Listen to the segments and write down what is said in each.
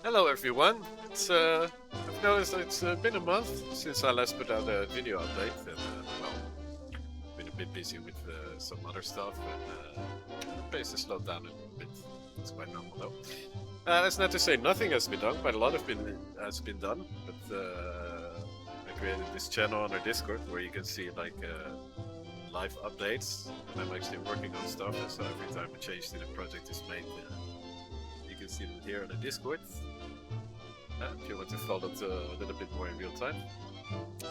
Hello everyone. I've noticed it's been a month since I last put out a video update, and been a bit busy with some other stuff, and the pace has slowed down a bit. It's quite normal though. That's not to say nothing has been done. Quite a lot has been done, but I created this channel on our Discord where you can see like live updates, and I'm actually working on stuff. And so every time a change to the project is made, you can see them here on the Discord. If you want to follow it a little bit more in real time.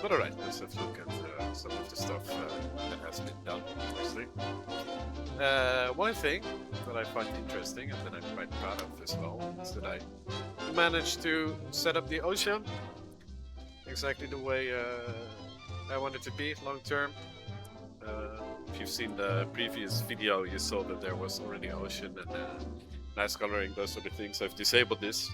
But alright, let's have a look at some of the stuff that has been done, obviously. One thing that I find interesting, and that I'm quite proud of as well, is that I managed to set up the ocean exactly the way I want it to be long term. If you've seen the previous video, you saw that there was already ocean and nice coloring, those sort of things. I've disabled this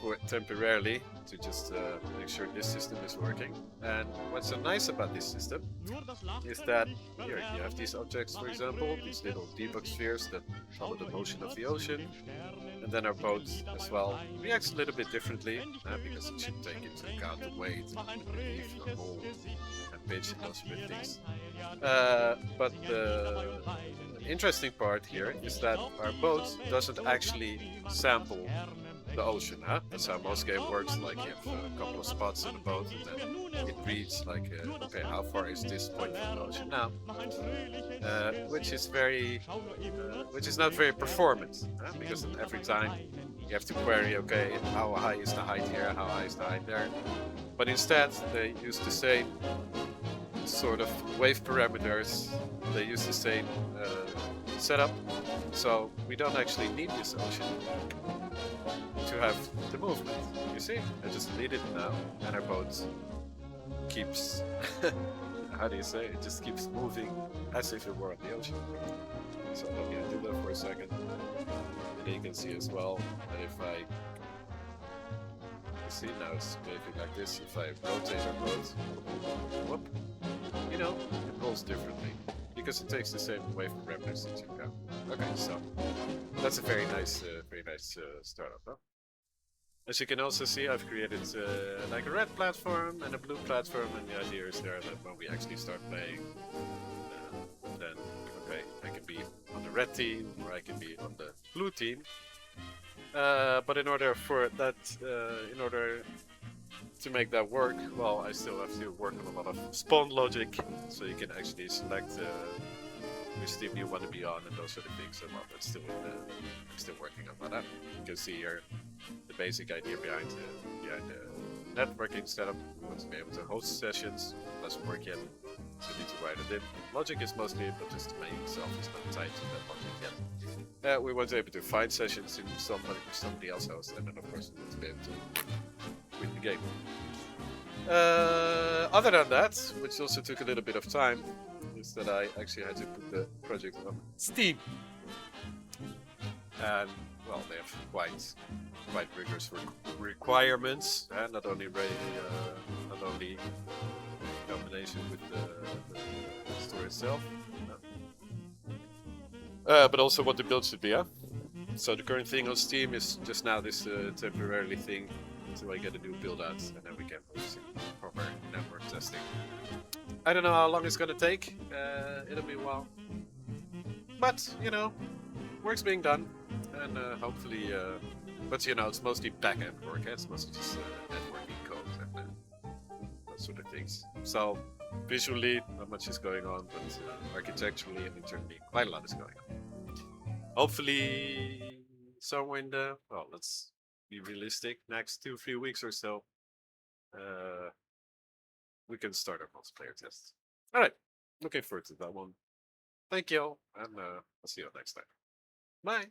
for temporarily to just make sure this system is working. And what's so nice about this system is that here you have these objects, for example, these little debug spheres that follow the motion of the ocean, and then our boat as well reacts a little bit differently because it should take into account the weight, the relief, the roll, and pitch, and those sort of things. But the interesting part here is that our boat doesn't actually sample the ocean, huh? That's how most game works. Like you have a couple of spots on the boat, and then it reads like, okay, how far is this point from the ocean now? Which is not very performant, huh? Because then every time you have to query, okay, how high is the height here, how high is the height there? But instead, they use the same sort of wave parameters. They use the same setup, so we don't actually need this ocean to have the movement. You see, I just delete it now, and our boat keeps, how do you say, it just keeps moving as if it were on the ocean. So let me do that for a second, and then you can see as well that if I, you see now it's behaving like this, if I rotate our boat, whoop, you know, it rolls differently because it takes the same wave parameters into account. Okay, so that's a very nice startup, huh? As you can also see, I've created like a red platform and a blue platform, and the idea is there that when we actually start playing, then, okay, I can be on the red team, or I can be on the blue team. But in order for that, in order to make that work, well, I still have to work on a lot of spawn logic, so you can actually select which team you want to be on and those sort of things. And well, that's still I'm still working on that. You can see here the basic idea behind the networking setup. We want to be able to host sessions. Doesn't work yet, so we need to write it in. Logic is mostly it, but just the main itself is not tied to that logic yet. We want to be able to find sessions in somebody else hosts, and then of course we want to be able to win the game. Other than that, which also took a little bit of time, is that I actually had to put the project on Steam. And well, they have quite rigorous requirements, and not only combination with the store itself, but also what the build should be. So the current thing on Steam is just now this temporarily thing until I get a new build out, and then we can proceed proper network testing. I don't know how long it's gonna take. It'll be a while, but you know, work's being done, and hopefully, but you know, it's mostly back-end work. It's mostly just networking code and that sort of things. So visually, not much is going on, but architecturally and internally, quite a lot is going on. Hopefully, somewhere in the, well, let's be realistic, next 2-3 weeks or so, we can start our multiplayer tests. All right, looking forward to that one. Thank you all, and I'll see you next time. Bye.